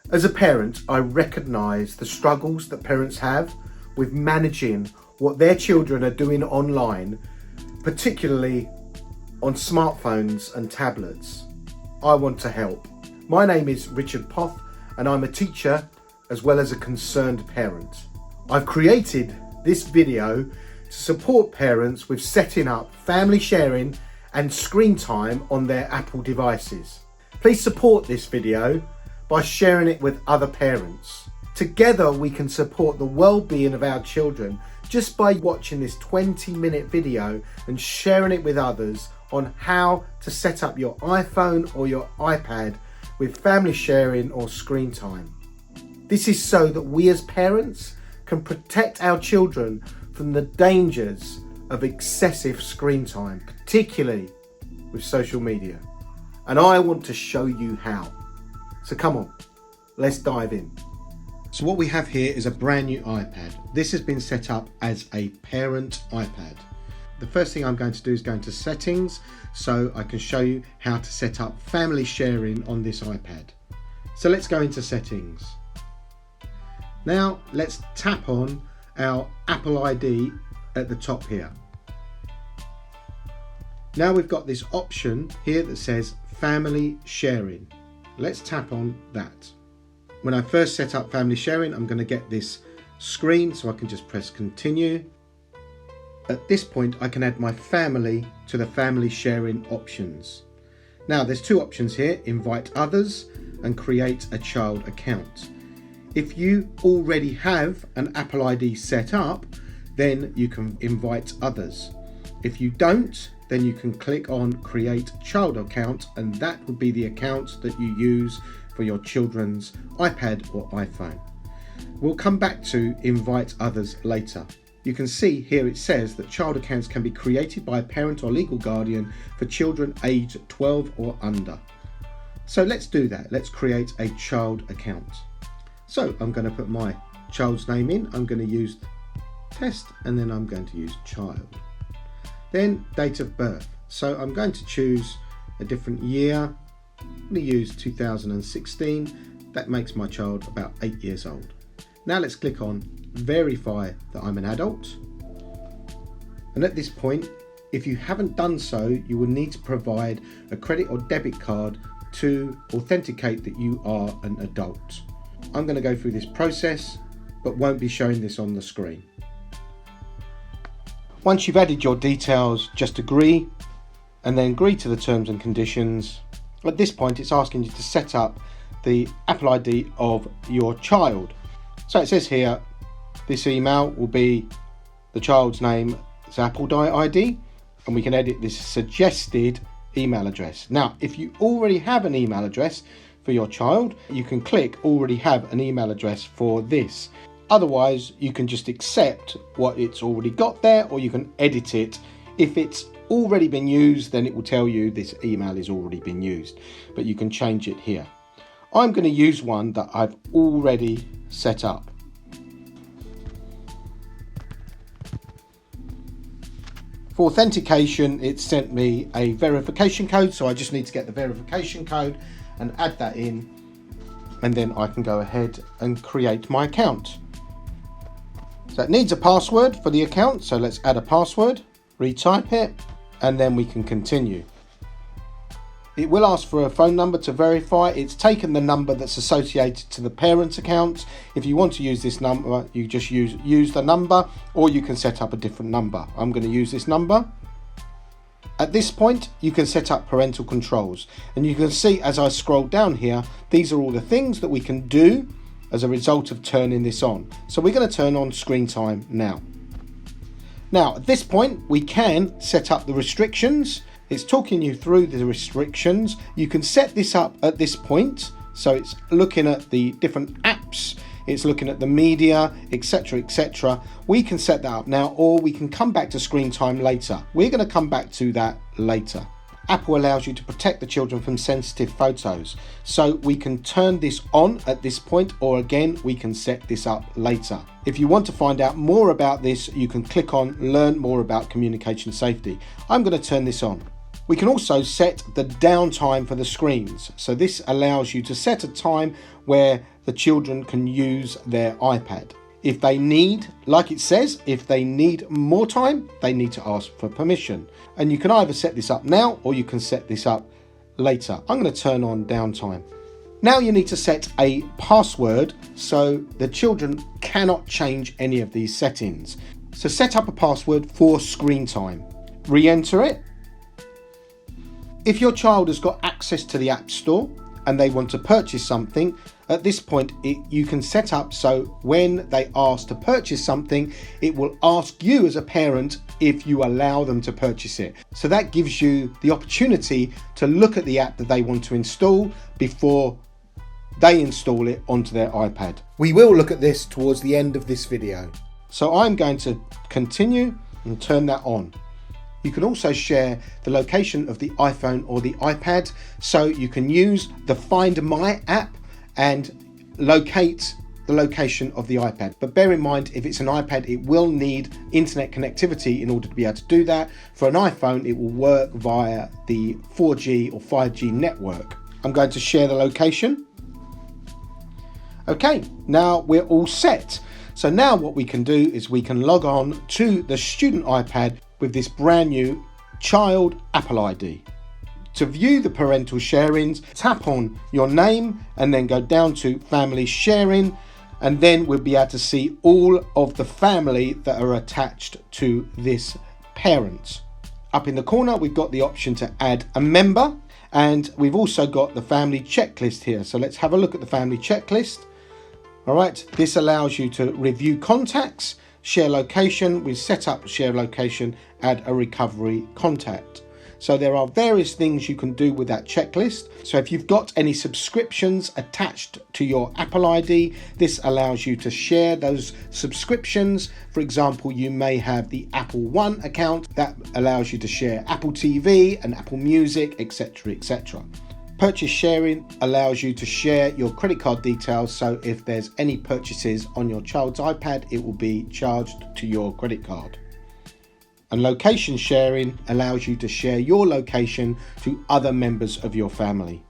As a parent, I recognise the struggles that parents have with managing what their children are doing online, particularly on smartphones and tablets. I want to help. My name is Richard Poth and I'm a teacher as well as a concerned parent. I've created this video to support parents with setting up family sharing and screen time on their Apple devices. Please support this video by sharing it with other parents. Together we can support the well-being of our children just by watching this 20-minute video and sharing it with others on how to set up your iPhone or your iPad with family sharing or screen time. This is so that we as parents can protect our children from the dangers of excessive screen time, particularly with social media. And I want to show you how. So come on, let's dive in. So what we have here is a brand new iPad. This has been set up as a parent iPad. The first thing I'm going to do is go into settings so I can show you how to set up family sharing on this iPad. So let's go into settings. Now let's tap on our Apple ID at the top here. Now we've got this option here that says family sharing. Let's tap on that. When I first set up family sharing, I'm going to get this screen, so I can just press continue. At this point, I can add my family to the family sharing options. Now there's two options here, invite others and create a child account. If you already have an Apple ID set up, then you can invite others. If you don't, then you can click on create child account, and that would be the account that you use for your children's iPad or iPhone. We'll come back to invite others later. You can see here it says that child accounts can be created by a parent or legal guardian for children aged 12 or under. So let's do that. Let's create a child account. So I'm going to put my child's name in. I'm going to use test and then I'm going to use child. Then date of birth. So I'm going to choose a different year. I'm going to use 2016. That makes my child about 8 years old. Now let's click on verify that I'm an adult. And at this point, if you haven't done so, you will need to provide a credit or debit card to authenticate that you are an adult. I'm going to go through this process, but won't be showing this on the screen. Once you've added your details, just agree and then agree to the terms and conditions. At this point, it's asking you to set up the Apple ID of your child. So it says here, this email will be the child's name, it's Apple ID, and we can edit this suggested email address. Now, if you already have an email address for your child, you can click already have an email address for this. Otherwise, you can just accept what it's already got there, or you can edit it. If it's already been used, then it will tell you this email has already been used, but you can change it here. I'm going to use one that I've already set up. For authentication, it sent me a verification code, so I just need to get the verification code and add that in, and then I can go ahead and create my account. So it needs a password for the account, so let's add a password, retype it, and then we can continue. It will ask for a phone number to verify. It's taken the number that's associated to the parent account. If you want to use this number, you just use the number, or you can set up a different number. I'm going to use this number. At this point, you can set up parental controls, and you can see as I scroll down here, these are all the things that we can do as a result of turning this on. So we're going to turn on screen time now. Now, at this point, we can set up the restrictions. It's talking you through the restrictions. You can set this up at this point. So it's looking at the different apps, it's looking at the media, etc, etc. We can set that up now, or we can come back to screen time later. We're going to come back to that later. Apple allows you to protect the children from sensitive photos. So we can turn this on at this point, or again, we can set this up later. If you want to find out more about this, you can click on learn more about communication safety. I'm going to turn this on. We can also set the downtime for the screens. So this allows you to set a time where the children can use their iPad. If they need, like it says, if they need more time, they need to ask for permission. And you can either set this up now or you can set this up later. I'm going to turn on downtime. Now you need to set a password so the children cannot change any of these settings. So set up a password for ScreenTime. Re-enter it. If your child has got access to the App Store and they want to purchase something, at this point you can set up so when they ask to purchase something, it will ask you as a parent if you allow them to purchase it. So that gives you the opportunity to look at the app that they want to install before they install it onto their iPad. We will look at this towards the end of this video. So I'm going to continue and turn that on. You can also share the location of the iPhone or the iPad, so you can use the Find My app and locate the location of the iPad. But bear in mind, if it's an iPad, it will need internet connectivity in order to be able to do that. For an iPhone, it will work via the 4G or 5G network. I'm going to share the location. Okay, now we're all set. So now what we can do is we can log on to the student iPad with this brand new child Apple ID. To view the parental sharings, tap on your name and then go down to family sharing, and then we'll be able to see all of the family that are attached to this parent. Up in the corner we've got the option to add a member, and we've also got the family checklist here. So let's have a look at the family checklist. All right, this allows you to review contacts, share location. We've set up share location, add a recovery contact. So there are various things you can do with that checklist. So if you've got any subscriptions attached to your Apple ID, this allows you to share those subscriptions. For example, you may have the Apple One account that allows you to share Apple TV and Apple Music, etc., etc. Purchase sharing allows you to share your credit card details, so if there's any purchases on your child's iPad, it will be charged to your credit card. And location sharing allows you to share your location to other members of your family.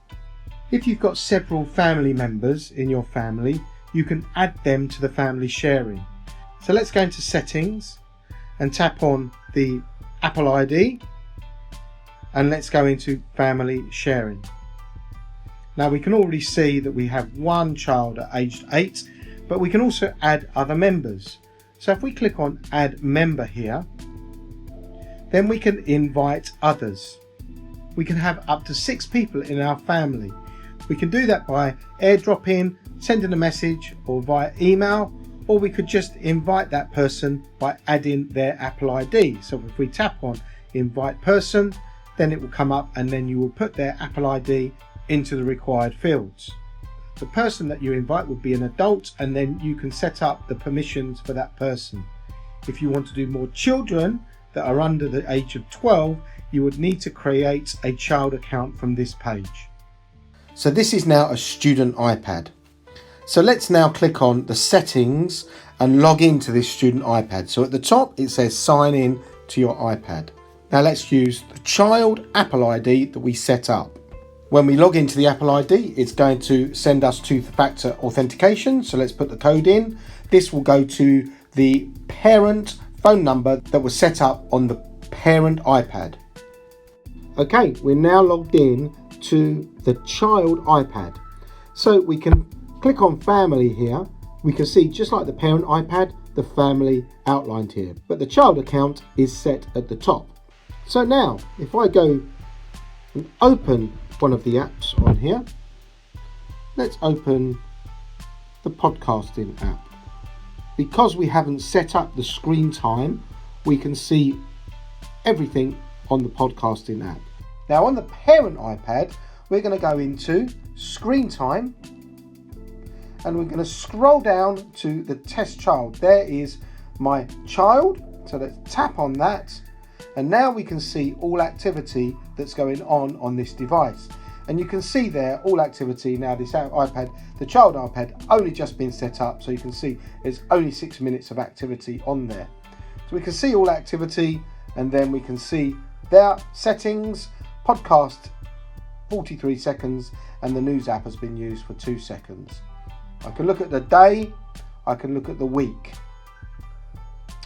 If you've got several family members in your family, you can add them to the family sharing. So let's go into settings and tap on the Apple ID, and let's go into family sharing. Now we can already see that we have one child at aged 8, but we can also add other members. So if we click on add member here, then we can invite others. We can have up to 6 people in our family. We can do that by airdropping, sending a message, or via email, or we could just invite that person by adding their Apple ID. So if we tap on invite person, then it will come up and then you will put their Apple ID into the required fields. The person that you invite would be an adult, and then you can set up the permissions for that person. If you want to do more children that are under the age of 12, you would need to create a child account from this page. So this is now a student iPad. So let's now click on the settings and log into this student iPad. So at the top it says sign in to your iPad. Now let's use the child Apple ID that we set up. When we log into the Apple ID, it's going to send us two-factor authentication. So let's put the code in. This will go to the parent phone number that was set up on the parent iPad. Okay, we're now logged in to the child iPad. So we can click on family here. We can see, just like the parent iPad, the family outlined here, but the child account is set at the top. So now if I go and open one of the apps on here, let's open the podcasting app. Because we haven't set up the screen time, we can see everything on the podcasting app. Now on the parent iPad, we're going to go into screen time, and we're going to scroll down to the test child. There is my child, so let's tap on that, and now we can see all activity that's going on this device. And you can see there all activity. Now this iPad, the child iPad, only just been set up, so you can see there's only 6 minutes of activity on there. So we can see all activity, and then we can see their settings. podcast 43 seconds, and the news app has been used for 2 seconds. I can look at the day, I can look at the week.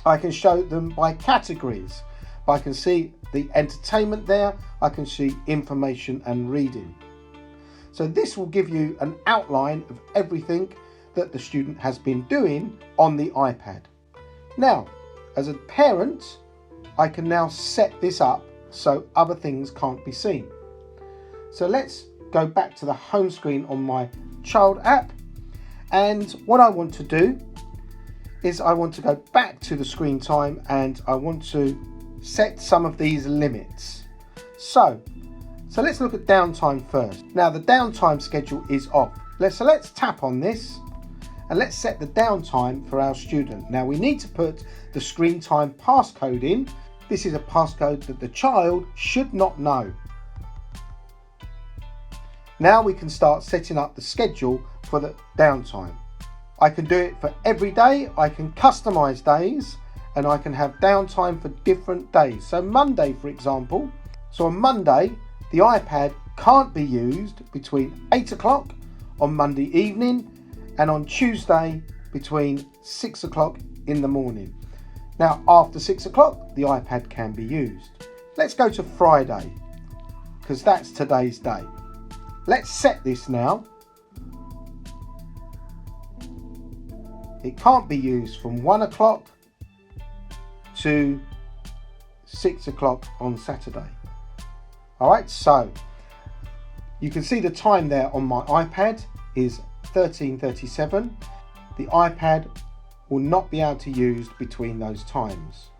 I can show them by categories. I can see the entertainment there, I can see information and reading. So this will give you an outline of everything that the student has been doing on the iPad. Now, as a parent, I can now set this up so other things can't be seen. So let's go back to the home screen on my child app, and what I want to do is I want to go back to the ScreenTime and I want to set some of these limits. So let's look at downtime first. Now the downtime schedule is off. Let's tap on this and let's set the downtime for our student. Now we need to put the ScreenTime passcode in. This is a passcode that the child should not know. Now we can start setting up the schedule for the downtime. I can do it for every day, I can customize days, and I can have downtime for different days. So Monday, for example, so on Monday, the iPad can't be used between 8 o'clock on Monday evening and on Tuesday between 6 o'clock in the morning. Now, after 6 o'clock, the iPad can be used. Let's go to Friday, because that's today's day. Let's set this now. It can't be used from 1 o'clock to 6 o'clock on Saturday. Alright, so you can see the time there on my iPad is 13:37. The iPad will not be able to be used between those times.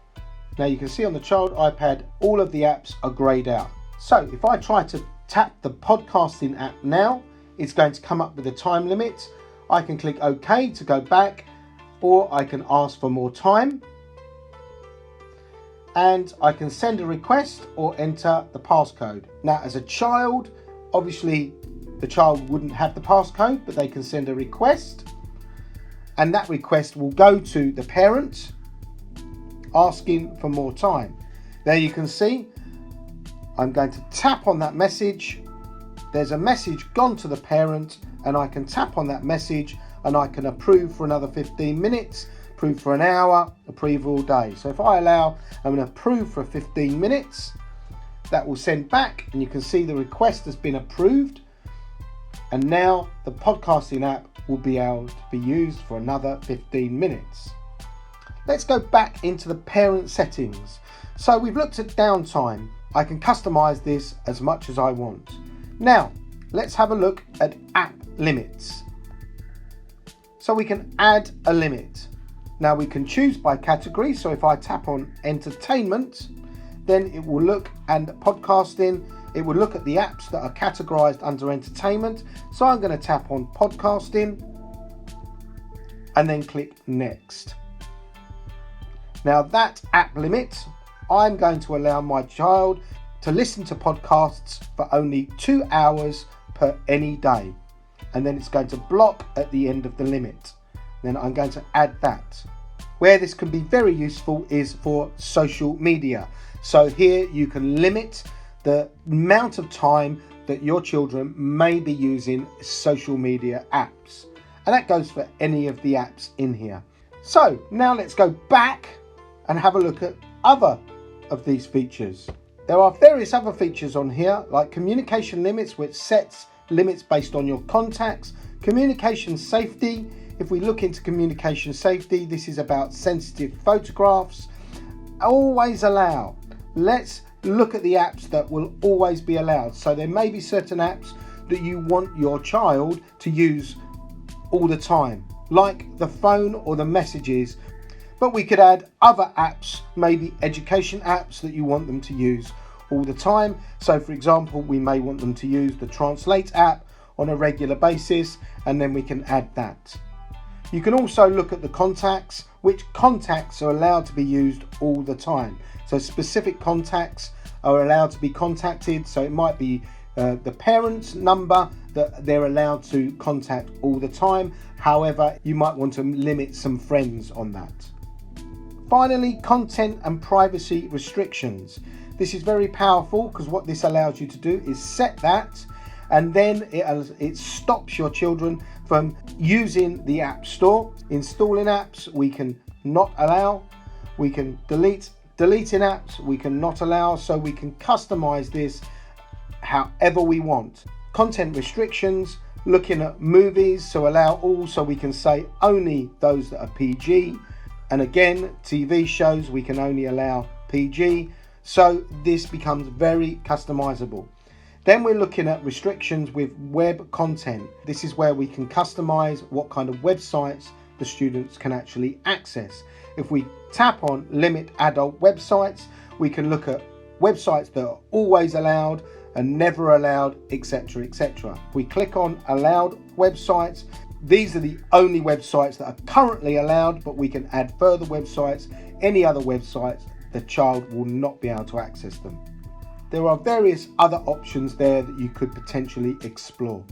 Now you can see on the child iPad all of the apps are greyed out. So if I try to tap the podcasting app now, it's going to come up with a time limit. I can click OK to go back, or I can ask for more time, and I can send a request or enter the passcode. Now as a child, obviously the child wouldn't have the passcode, but they can send a request, and that request will go to the parent asking for more time. There you can see I'm going to tap on that message. There's a message gone to the parent, and I can tap on that message and I can approve for another 15 minutes, approve for an hour, approve all day. So if I allow, I'm going to approve for 15 minutes, that will send back, and you can see the request has been approved, and now the podcasting app will be able to be used for another 15 minutes. Let's go back into the parent settings. So we've looked at downtime. I can customize this as much as I want. Now let's have a look at app limits. So we can add a limit. Now we can choose by category. So if I tap on entertainment, then it will look, and podcasting, it will look at the apps that are categorized under entertainment. So I'm going to tap on podcasting and then click next. Now that app limit, I'm going to allow my child to listen to podcasts for only 2 hours per any day. And then it's going to block at the end of the limit. Then I'm going to add that. Where this can be very useful is for social media. So here you can limit the amount of time that your children may be using social media apps. And that goes for any of the apps in here. So now let's go back and have a look at other of these features. There are various other features on here, like communication limits, which sets limits based on your contacts. Communication safety. If we look into communication safety, this is about sensitive photographs. Always allow. Let's look at the apps that will always be allowed. So there may be certain apps that you want your child to use all the time, like the phone or the messages. But we could add other apps, maybe education apps that you want them to use all the time. So for example, we may want them to use the Translate app on a regular basis, and then we can add that. You can also look at the contacts, which contacts are allowed to be used all the time. So specific contacts are allowed to be contacted. So it might be the parent's number that they're allowed to contact all the time. However, you might want to limit some friends on that. Finally, content and privacy restrictions. This is very powerful because what this allows you to do is set that, and then it stops your children from using the App Store. Installing apps we can not allow. We can deleting apps we can not allow. So we can customize this however we want. Content restrictions, looking at movies, so allow all, so we can say only those that are PG. And again, TV shows we can only allow PG. So this becomes very customizable. Then we're looking at restrictions with web content. This is where we can customize what kind of websites the students can actually access. If we tap on limit adult websites, we can look at websites that are always allowed and never allowed, etc., etc. We click on allowed websites. These are the only websites that are currently allowed, but we can add further websites, any other websites. The child will not be able to access them. There are various other options there that you could potentially explore.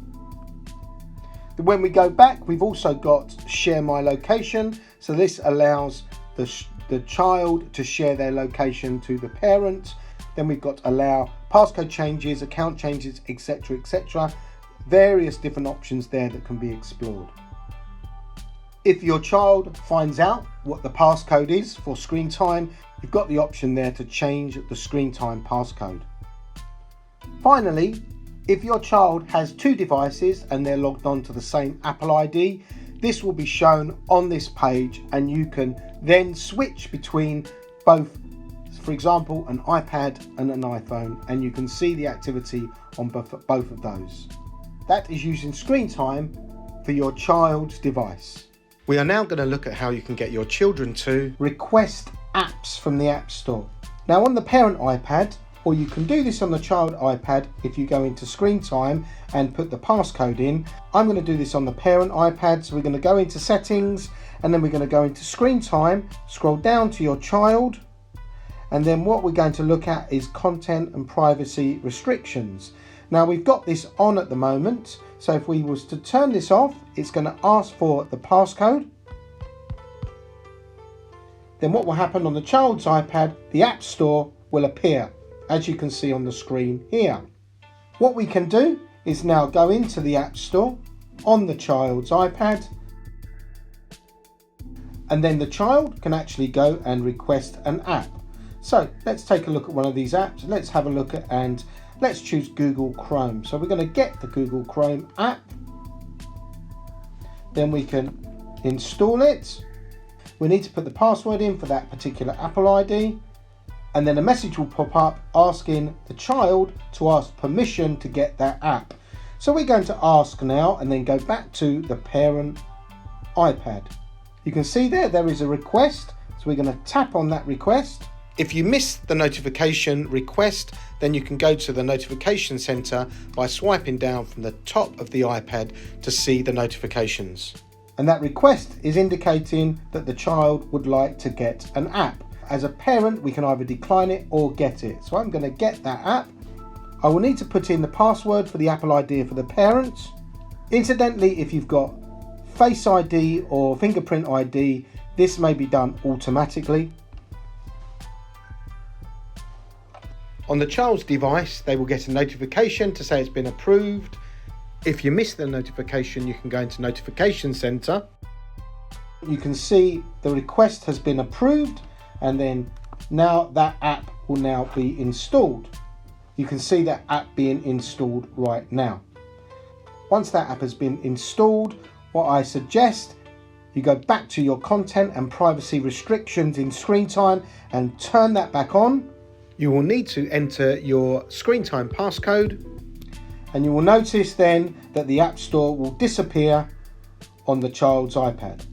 When we go back, we've also got share my location. So this allows the child to share their location to the parent. Then we've got allow passcode changes, account changes, etc., etc. Various different options there that can be explored. If your child finds out what the passcode is for ScreenTime, you've got the option there to change the ScreenTime passcode. Finally, if your child has two devices and they're logged on to the same Apple ID, this will be shown on this page, and you can then switch between both, for example, an iPad and an iPhone, and you can see the activity on both of those. That is using ScreenTime for your child's device. We are now going to look at how you can get your children to request apps from the App Store. Now on the parent iPad, or you can do this on the child iPad if you go into ScreenTime and put the passcode in. I'm going to do this on the parent iPad, so we're going to go into settings, and then we're going to go into ScreenTime, scroll down to your child, and then what we're going to look at is content and privacy restrictions. Now we've got this on at the moment, so if we was to turn this off, it's going to ask for the passcode. Then what will happen on the child's iPad, the App Store will appear, as you can see on the screen here. What we can do is now go into the App Store on the child's iPad, and then the child can actually go and request an app. So let's take a look at one of these apps. Let's have a look at, and let's choose Google Chrome. So we're going to get the Google Chrome app. Then we can install it. We need to put the password in for that particular Apple ID. And then a message will pop up asking the child to ask permission to get that app. So we're going to ask now, and then go back to the parent iPad. You can see there is a request. So we're going to tap on that request. If you miss the notification request, then you can go to the notification center by swiping down from the top of the iPad to see the notifications. And that request is indicating that the child would like to get an app. As a parent, we can either decline it or get it. So I'm going to get that app. I will need to put in the password for the Apple ID for the parent. Incidentally, if you've got Face ID or fingerprint ID, this may be done automatically. On the child's device, they will get a notification to say it's been approved. If you miss the notification, you can go into Notification Center. You can see the request has been approved, and then now that app will now be installed. You can see that app being installed right now. Once that app has been installed, what I suggest, you go back to your content and privacy restrictions in ScreenTime and turn that back on. You will need to enter your ScreenTime passcode, and you will notice then that the App Store will disappear on the child's iPad.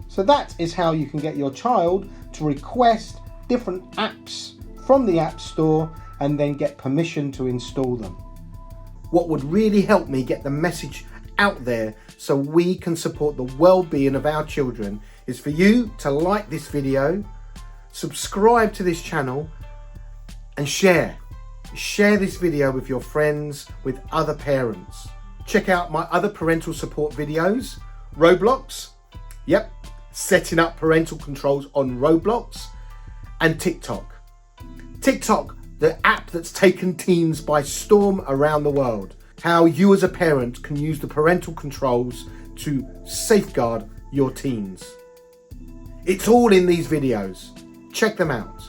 So that is how you can get your child to request different apps from the App Store and then get permission to install them. What would really help me get the message out there so we can support the well-being of our children is for you to like this video, subscribe to this channel, and share this video with your friends, with other parents. Check out my other parental support videos. Roblox, setting up parental controls on Roblox, and TikTok. TikTok, the app that's taken teens by storm around the world. How you as a parent can use the parental controls to safeguard your teens. It's all in these videos. Check them out.